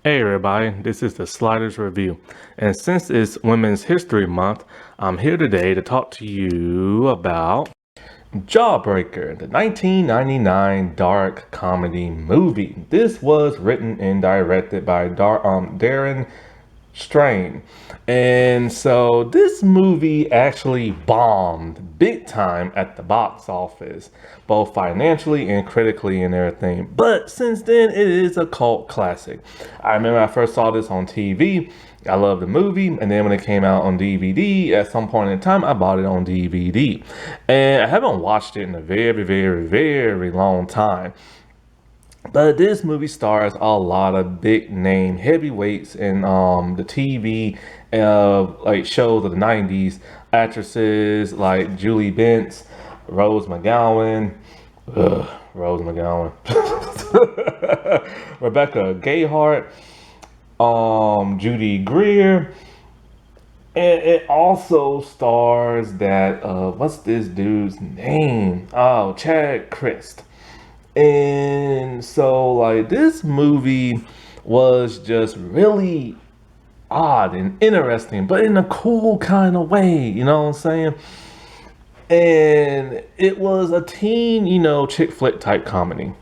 Hey everybody, this is the Sliders Review, and since it's Women's History Month, I'm here today to talk to you about Jawbreaker, the 1999 dark comedy movie. This was written and directed by Darren Strain. And so this movie actually bombed big time at the box office, both financially and critically and everything. But since then, it is a cult classic. I remember I first saw this on TV. I loved the movie, and then when it came out on DVD, at some point in time, I bought it on DVD. And I haven't watched it in a very, very, very long time. But this movie stars a lot of big name heavyweights in the TV like shows of the 90s. Actresses like Julie Benz, Rose McGowan, Rose McGowan, Rebecca Gayheart, Judy Greer. And it also stars that what's this dude's name? Oh, Chad Christ. And so, like, this movie was just really odd and interesting, but in a cool kind of way, you know what I'm saying? And it was a teen, chick flick type comedy.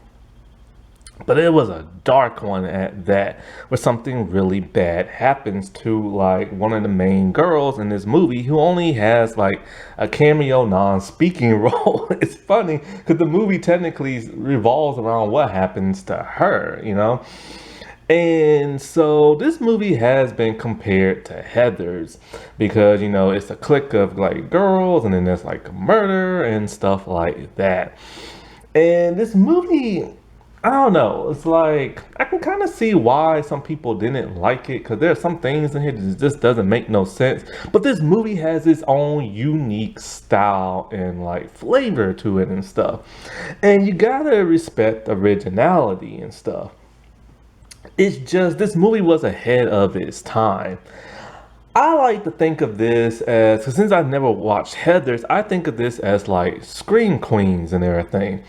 But it was a dark one at that, where something really bad happens to like one of the main girls in this movie who only has like a cameo non-speaking role. It's funny because the movie technically revolves around what happens to her. And so this movie has been compared to Heathers because, it's a clique of like girls and then there's like a murder and stuff like that. And this movie, I don't know. It's like I can kind of see why some people didn't like it because there are some things in here that just doesn't make no sense. But this movie has its own unique style and like flavor to it and stuff. And you gotta respect originality and stuff. It's just this movie was ahead of its time. I like to think of this as, 'cause since I've never watched Heathers, I think of this as like Scream Queens and everything.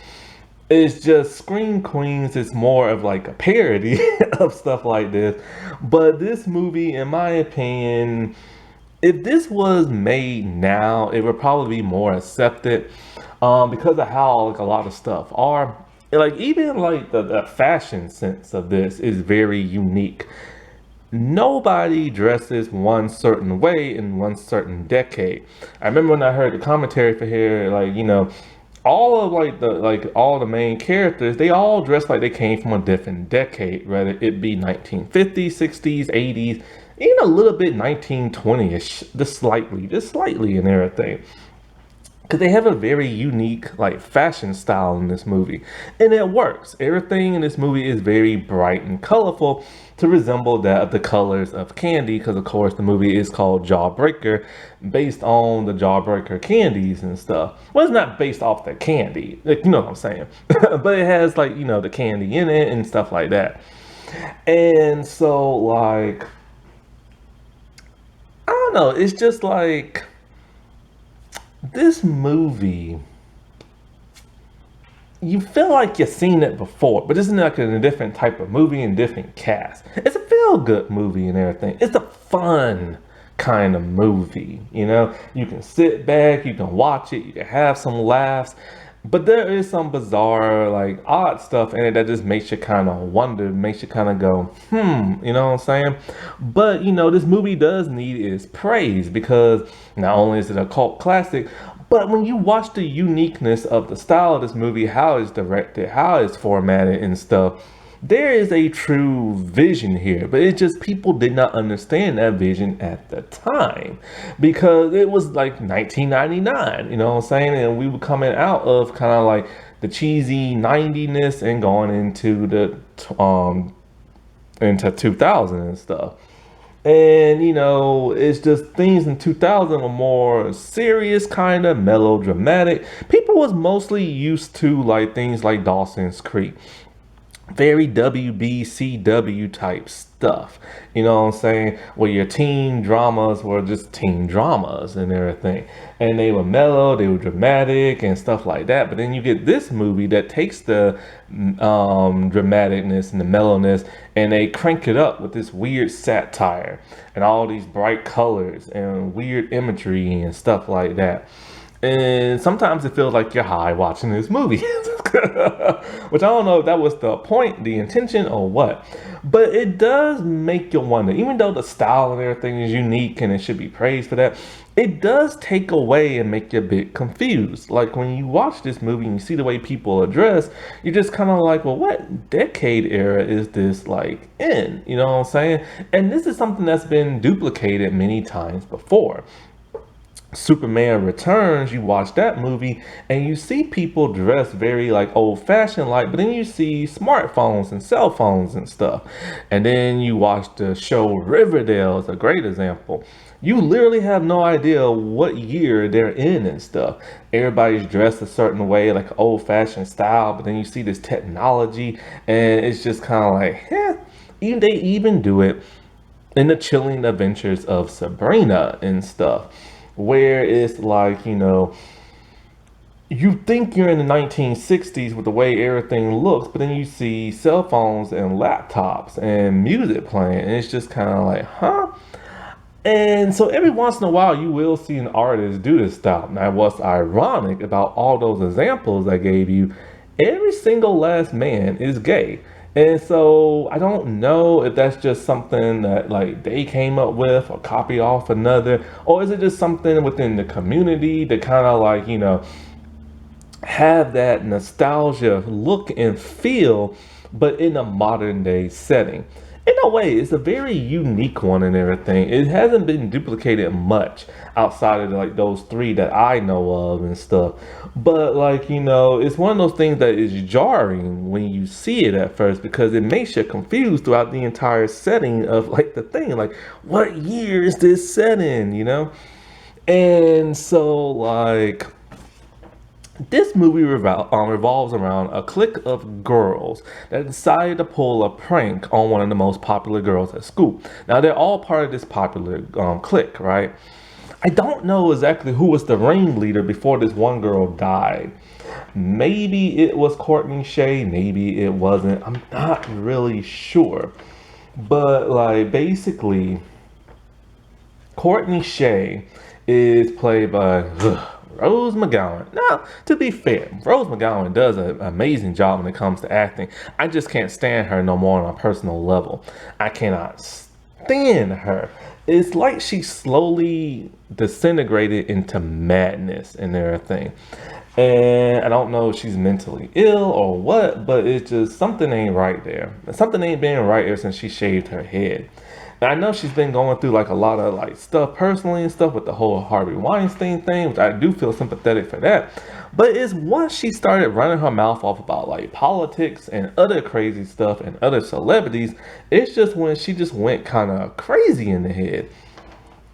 It's just Scream Queens is more of like a parody of stuff like this. But this movie, in my opinion, if this was made now, it would probably be more accepted because of how like a lot of stuff are. Like even like the fashion sense of this is very unique. Nobody dresses one certain way in one certain decade. I remember when I heard the commentary for here, like, all of all the main characters, they all dress like they came from a different decade, whether it be 1950s, 60s, 80s, even a little bit 1920ish, just slightly and everything. Because they have a very unique like fashion style in this movie, and it works. Everything in this movie is very bright and colorful to resemble that of the colors of candy, because of course the movie is called Jawbreaker, based on the Jawbreaker candies and stuff. Well, it's not based off the candy, like, you know what I'm saying. But it has like, the candy in it and stuff like that. And so like, I don't know, it's just like this movie, you feel like you've seen it before, but it's like in a different type of movie and different cast. It's a feel-good movie and everything. It's a fun kind of movie, You can sit back, you can watch it, you can have some laughs, but there is some bizarre, like, odd stuff in it that just makes you kind of wonder, makes you kind of go, you know what I'm saying? But, this movie does need its praise because not only is it a cult classic, but when you watch the uniqueness of the style of this movie, how it's directed, how it's formatted and stuff, there is a true vision here, but it's just people did not understand that vision at the time because it was like 1999, you know what I'm saying? And we were coming out of kind of like the cheesy 90ness and going into the into 2000 and stuff. And it's just things in 2000 were more serious, kind of melodramatic. People was mostly used to like things like Dawson's Creek. very WBCW type stuff. You know what I'm saying? Where your teen dramas were just teen dramas and everything. And they were mellow, they were dramatic and stuff like that. But then you get this movie that takes the dramaticness and the mellowness and they crank it up with this weird satire and all these bright colors and weird imagery and stuff like that. And sometimes it feels like you're high watching this movie. Which I don't know if that was the point, the intention, or what. But it does make you wonder, even though the style and everything is unique and it should be praised for that, it does take away and make you a bit confused. Like when you watch this movie and you see the way people are dressed, you're just kind of like, well, what decade era is this like in? You know what I'm saying? And this is something that's been duplicated many times before. Superman Returns, you watch that movie and you see people dressed very like old fashioned like, but then you see smartphones and cell phones and stuff. And then you watch the show Riverdale is a great example. You literally have no idea what year they're in and stuff. Everybody's dressed a certain way, like old fashioned style, but then you see this technology and it's just kind of like, even they even do it in the chilling adventures of Sabrina and stuff, where it's like, you think you're in the 1960s with the way everything looks, but then you see cell phones and laptops and music playing, and it's just kind of like, huh? And so every once in a while, you will see an artist do this style. Now, what's ironic about all those examples I gave you, every single last man is gay. And so I don't know if that's just something that like they came up with or copy off another, or is it just something within the community that kind of like, have that nostalgia look and feel, but in a modern day setting. In a way, it's a very unique one and everything. It hasn't been duplicated much outside of like those three that I know of and stuff. But like, it's one of those things that is jarring when you see it at first because it makes you confused throughout the entire setting of like the thing. Like, what year is this set in? And so like this movie revolves around a clique of girls that decided to pull a prank on one of the most popular girls at school. Now, they're all part of this popular clique, right? I don't know exactly who was the ringleader before this one girl died. Maybe it was Courtney Shea, maybe it wasn't. I'm not really sure. But, like, basically, Courtney Shea is played by Rose McGowan. Now, to be fair, Rose McGowan does an amazing job when it comes to acting. I just can't stand her no more on a personal level. I cannot stand her. It's like she slowly disintegrated into madness and everything. And I don't know if she's mentally ill or what, but it's just something ain't right there. Something ain't been right ever since she shaved her head. And I know she's been going through like a lot of like stuff personally and stuff with the whole Harvey Weinstein thing, which I do feel sympathetic for that. But it's once she started running her mouth off about like politics and other crazy stuff and other celebrities, it's just when she just went kind of crazy in the head.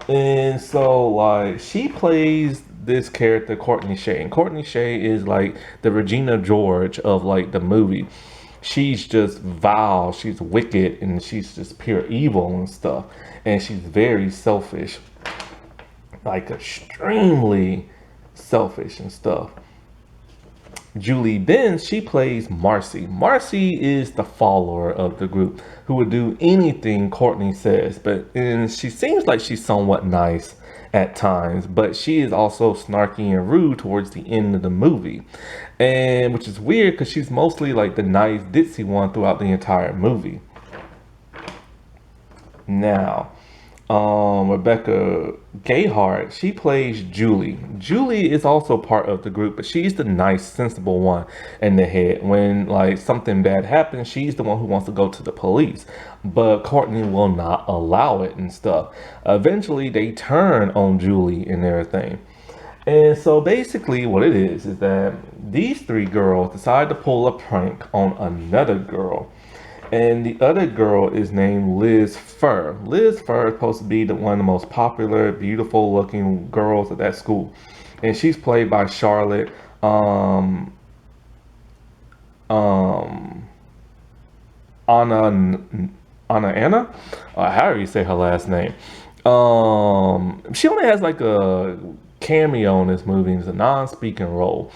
And so like she plays this character Courtney Shea, and Courtney Shea is like the Regina George of like the movie. She's just vile, she's wicked, and she's just pure evil and stuff. And she's very selfish, like extremely selfish and stuff. Julie Benz, she plays Marcy. Marcy is the follower of the group who would do anything Courtney says, and she seems like she's somewhat nice at times, but she is also snarky and rude towards the end of the movie. And which is weird because she's mostly like the nice ditzy one throughout the entire movie. Now, Rebecca Gayheart, she plays Julie. Julie is also part of the group, but she's the nice, sensible one in the head. When like something bad happens, she's the one who wants to go to the police, but Courtney will not allow it and stuff. Eventually, they turn on Julie and everything. And so basically what it is that these three girls decide to pull a prank on another girl. And the other girl is named Liz Fur. Liz Fur is supposed to be one of the most popular, beautiful looking girls at that school. And she's played by Charlotte. Anna Anna, however you say her last name. She only has like a cameo in this movie. It's a non-speaking role.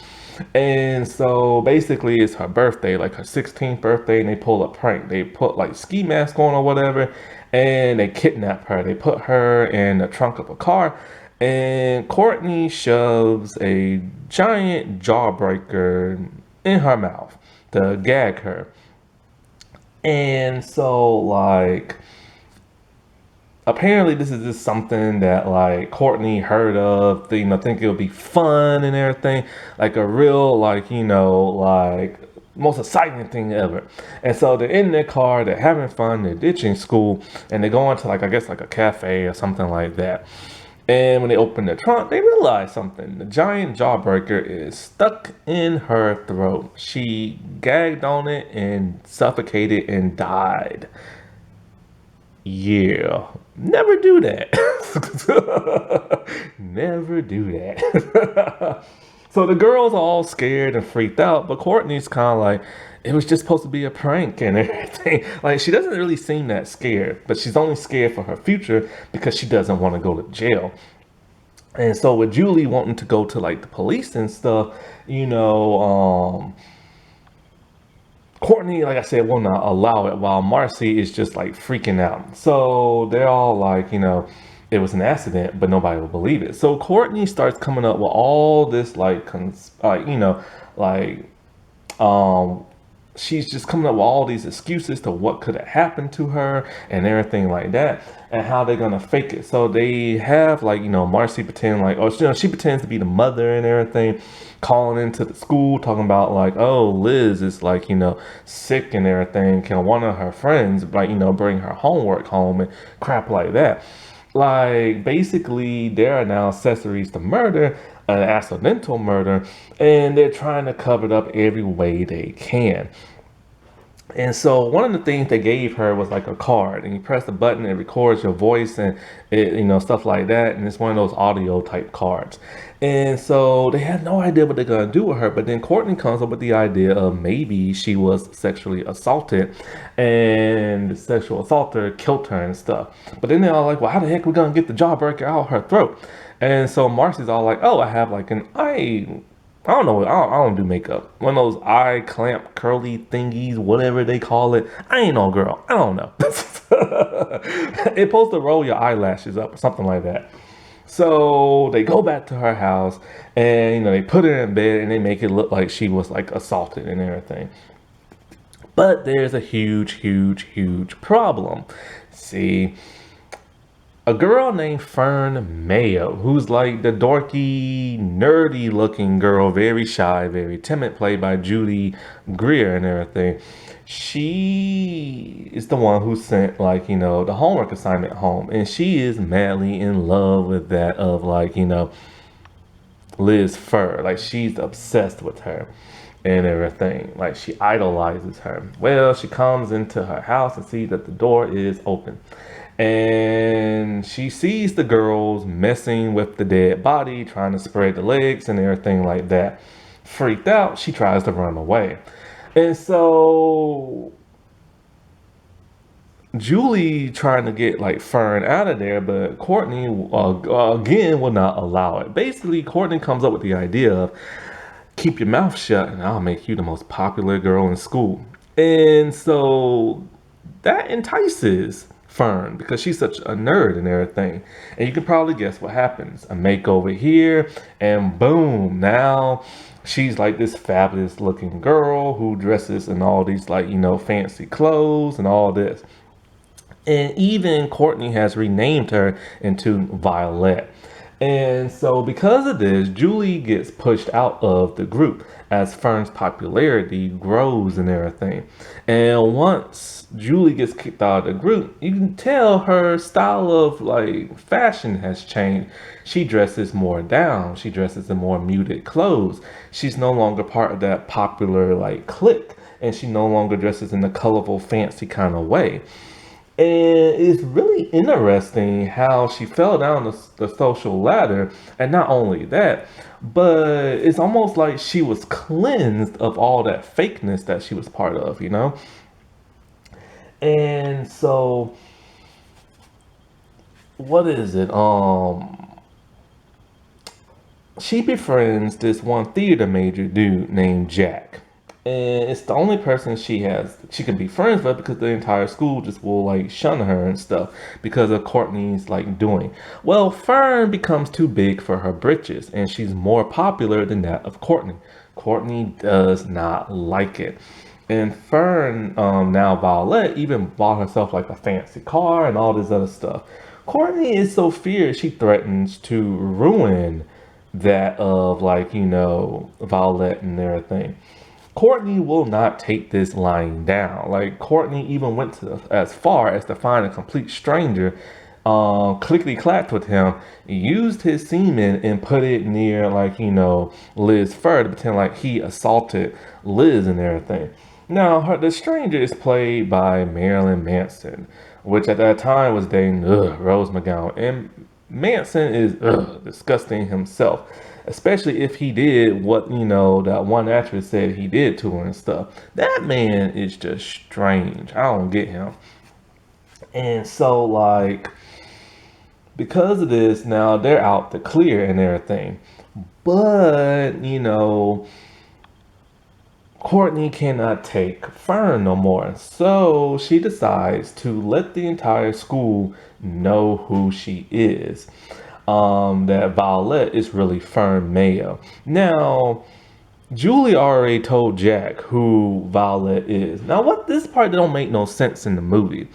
And so basically it's her birthday, like her 16th birthday, and they pull a prank. They put like ski mask on or whatever, and they kidnap her. They put her in the trunk of a car, and Courtney shoves a giant jawbreaker in her mouth to gag her. And so like apparently this is just something that like Courtney heard of, think it would be fun and everything, like a real like like most exciting thing ever. And so they're in their car, they're having fun, they're ditching school, and they go into like I guess like a cafe or something like that. And when they open the trunk, they realize something. The giant jawbreaker is stuck in her throat. She gagged on it and suffocated and died. Yeah, never do that. Never do that. So the girls are all scared and freaked out, but Courtney's kind of like, it was just supposed to be a prank and everything. Like, she doesn't really seem that scared, but she's only scared for her future because she doesn't want to go to jail. And so with Julie wanting to go to like the police and stuff, you know, Courtney, like I said, will not allow it, while Marcy is just like freaking out. So they're all like, it was an accident, but nobody will believe it. So Courtney starts coming up with all this like, like, um, she's just coming up with all these excuses to what could have happened to her and everything like that, and how they're gonna fake it. So they have like Marcy pretend like, oh, she pretends to be the mother and everything, calling into the school talking about like, oh, Liz is like sick and everything, can one of her friends like bring her homework home and crap like that. Like basically there are now accessories to murder, an accidental murder, and they're trying to cover it up every way they can. And so one of the things they gave her was like a card, and you press the button, it records your voice and it, stuff like that. And it's one of those audio type cards. And so they had no idea what they're gonna do with her. But then Courtney comes up with the idea of maybe she was sexually assaulted, and the sexual assaulter killed her and stuff. But then they're all like, well, how the heck are we gonna get the jawbreaker out of her throat? And so Marcy's all like, oh, I have like an eye. I don't know. I don't do makeup. One of those eye clamp curly thingies, whatever they call it. I ain't no girl. I don't know. It's supposed to roll your eyelashes up or something like that. So they go back to her house and they put her in bed and they make it look like she was like assaulted and everything. But there's a huge, huge, huge problem. See, a girl named Fern Mayo, who's like the dorky, nerdy looking girl, very shy, very timid, played by Judy Greer and everything. She is the one who sent like, the homework assignment home. And she is madly in love with that of like, Liz Fur. Like she's obsessed with her and everything. Like she idolizes her. Well, she comes into her house and sees that the door is open. And she sees the girls messing with the dead body, trying to spread the legs and everything like that. Freaked out, she tries to run away. And so Julie trying to get like Fern out of there, but Courtney again will not allow it. Basically, Courtney comes up with the idea of keep your mouth shut and I'll make you the most popular girl in school. And so that entices Fern because she's such a nerd and everything. And you can probably guess what happens. A makeover here and boom, now she's like this fabulous looking girl who dresses in all these like, fancy clothes and all this. And even Courtney has renamed her into Violet. And so because of this, Julie gets pushed out of the group as Fern's popularity grows and everything. And once Julie gets kicked out of the group, you can tell her style of like fashion has changed. She dresses more down. She dresses in more muted clothes. She's no longer part of that popular like clique, and she no longer dresses in the colorful, fancy kind of way. And it's really interesting how she fell down the social ladder. And not only that, but it's almost like she was cleansed of all that fakeness that she was part of, And so, what is it? She befriends this one theater major dude named Jack. And it's the only person she can be friends with because the entire school just will like shun her and stuff because of Courtney's like doing. Well, Fern becomes too big for her britches and she's more popular than that of Courtney. Courtney does not like it. And Fern, now Violet, even bought herself like a fancy car and all this other stuff. Courtney is so fierce she threatens to ruin that of like, Violet and everything. Courtney will not take this lying down. Like Courtney even went as far as to find a complete stranger, clickety clacked with him, used his semen and put it near like Liz fur to pretend like he assaulted Liz and everything. Now the stranger is played by Marilyn Manson, which at that time was dating Rose McGowan, and Manson is disgusting himself, especially if he did what that one actress said he did to her and stuff. That man is just strange. I don't get him. And so like because of this, now they're out the clear and everything. But Courtney cannot take Fern no more. So she decides to let the entire school know who she is. That Violet is really Fern Mayo. Now, Julie already told Jack who Violet is. Now, what this part don't make no sense in the movie.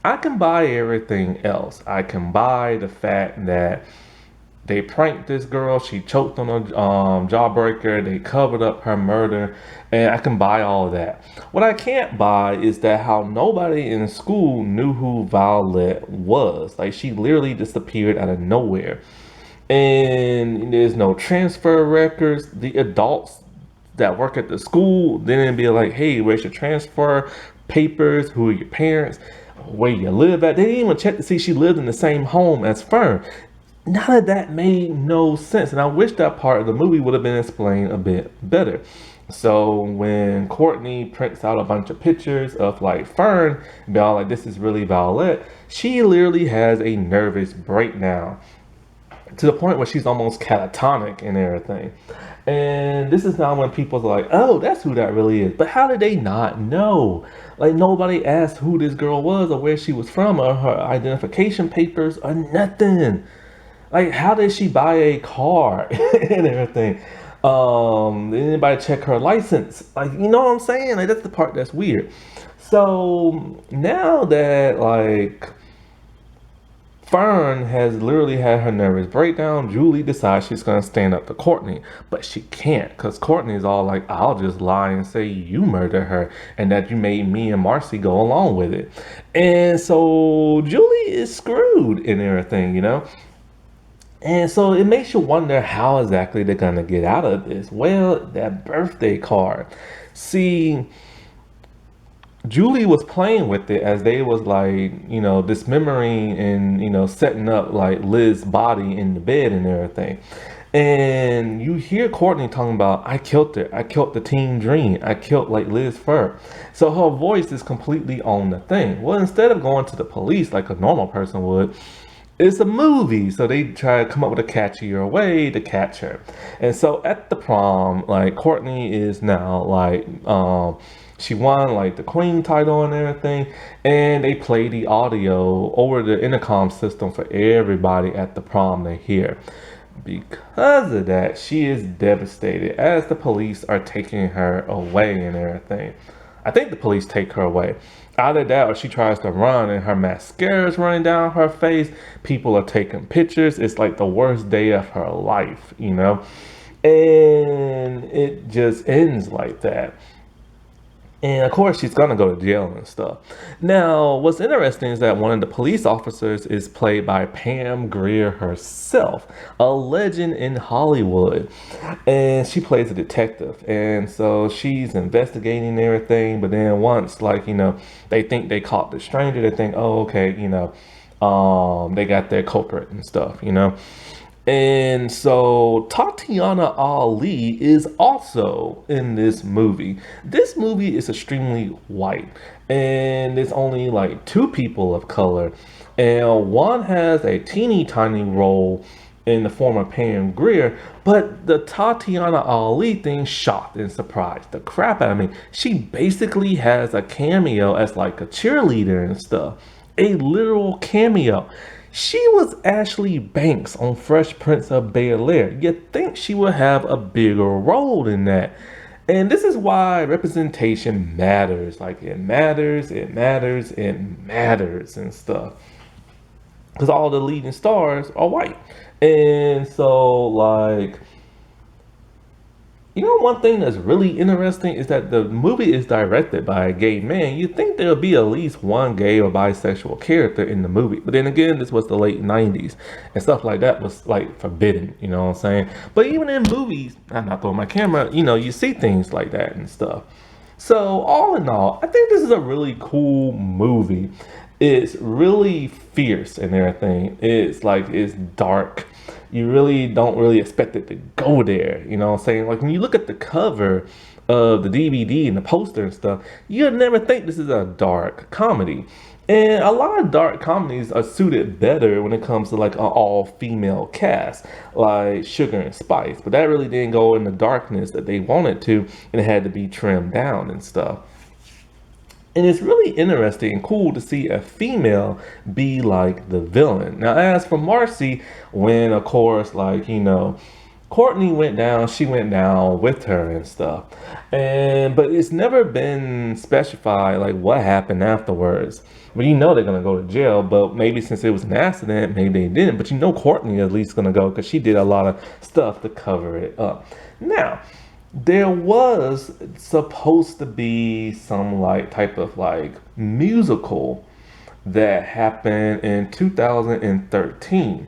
I can buy everything else. I can buy the fact that they pranked this girl. She choked on a jawbreaker. They covered up her murder. And I can buy all of that. What I can't buy is that how nobody in school knew who Violet was. Like, she literally disappeared out of nowhere. And there's no transfer records. The adults that work at the school didn't be like, hey, where's your transfer papers? Who are your parents? Where you live at? They didn't even check to see she lived in the same home as Fern. None of that made no sense, and I wish that part of the movie would have been explained a bit better. So when Courtney prints out a bunch of pictures of like Fern, be all like, this is really Violet, she literally has a nervous breakdown to the point where she's almost catatonic and everything. And this is now when people are like, oh, that's who that really is. But how did they not know? Like, nobody asked who this girl was or where she was from or her identification papers or nothing. Like, how did she buy a car and everything? Did anybody check her license? Like, you know what I'm saying? Like, that's the part that's weird. So now that like Fern has literally had her nervous breakdown, Julie decides she's gonna stand up to Courtney, but she can't because Courtney's all like, I'll just lie and say you murdered her and that you made me and Marcy go along with it. And so Julie is screwed and everything. And so it makes you wonder how exactly they're gonna get out of this. Well, that birthday card. See, Julie was playing with it as they was like, dismembering and, setting up like Liz's body in the bed and everything. And you hear Courtney talking about, I killed her. I killed the teen dream. I killed like Liz Fur. So her voice is completely on the thing. Well, instead of going to the police like a normal person would, it's a movie, so they try to come up with a catchier way to catch her. And so at the prom, like Courtney is now like she won like the queen title and everything, and they play the audio over the intercom system for everybody at the prom to hear. Because of that, she is devastated as the police are taking her away and everything. I think the police take her away. Either that or she tries to run and her mascara is running down her face. People are taking pictures. It's like the worst day of her life, And it just ends like that. And of course, she's gonna go to jail and stuff. Now, what's interesting is that one of the police officers is played by Pam Grier herself, a legend in Hollywood. And she plays a detective. And so she's investigating everything. But then once, they think they caught the stranger, they think, oh, okay, they got their culprit and stuff. And so Tatiana Ali is also in this movie. This movie is extremely white, and it's only like two people of color, and one has a teeny tiny role in the form of Pam Grier, but the Tatiana Ali thing shocked and surprised the crap out of me. She basically has a cameo as like a cheerleader and stuff, a literal cameo. She was Ashley Banks on Fresh Prince of Bel-Air. You'd think she would have a bigger role in that. And this is why representation matters. Like it matters, it matters, it matters and stuff. Because all the leading stars are white. And so like one thing that's really interesting is that the movie is directed by a gay man. You'd think there'll be at least one gay or bisexual character in the movie. But then again, this was the late 90s and stuff like that was like forbidden, you know what I'm saying? But even in movies, I'm not throwing my camera, you see things like that and stuff. So all in all, I think this is a really cool movie. It's really fierce and everything. It's dark. You really don't really expect it to go there. You know what I'm saying? Like when you look at the cover of the DVD and the poster and stuff, you'd never think this is a dark comedy. And a lot of dark comedies are suited better when it comes to like an all-female cast, like Sugar and Spice. But that really didn't go in the darkness that they wanted to, and it had to be trimmed down and stuff. And it's really interesting and cool to see a female be like the villain. Now, as for Marcy, when of course, Courtney went down, she went down with her and stuff. But it's never been specified like what happened afterwards. But they're gonna go to jail, but maybe since it was an accident, maybe they didn't. But Courtney at least gonna go because she did a lot of stuff to cover it up. Now, there was supposed to be some type of musical that happened in 2013.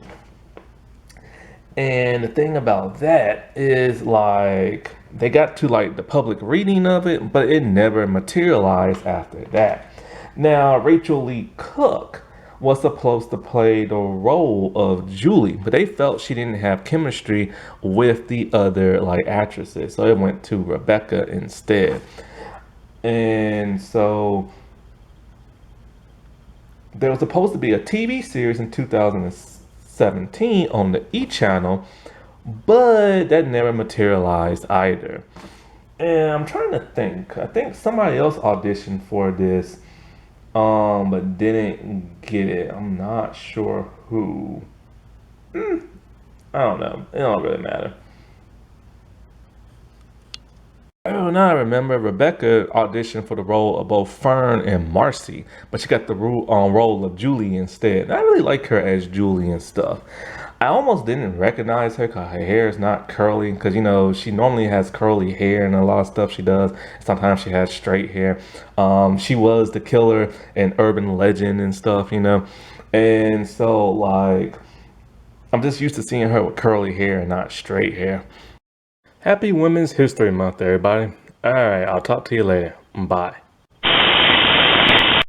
And the thing about that is they got to the public reading of it, but it never materialized after that. Now, Rachel Lee Cook was supposed to play the role of Julie, but they felt she didn't have chemistry with the other actresses, so it went to Rebecca instead. And so there was supposed to be a TV series in 2017 on the E channel, but that never materialized either. And I'm trying to think. I think somebody else auditioned for this, but didn't get it. I'm not sure who. I don't know. It don't really matter. Oh, now I remember Rebecca auditioned for the role of both Fern and Marcy, but she got the role of Julie instead. I really like her as Julie and stuff. I almost didn't recognize her because her hair is not curly, because she normally has curly hair and a lot of stuff she does. Sometimes she has straight hair. She was the killer in Urban Legend and stuff, and so I'm just used to seeing her with curly hair and not straight hair. Happy Women's History Month, everybody. All right, I'll talk to you later. Bye.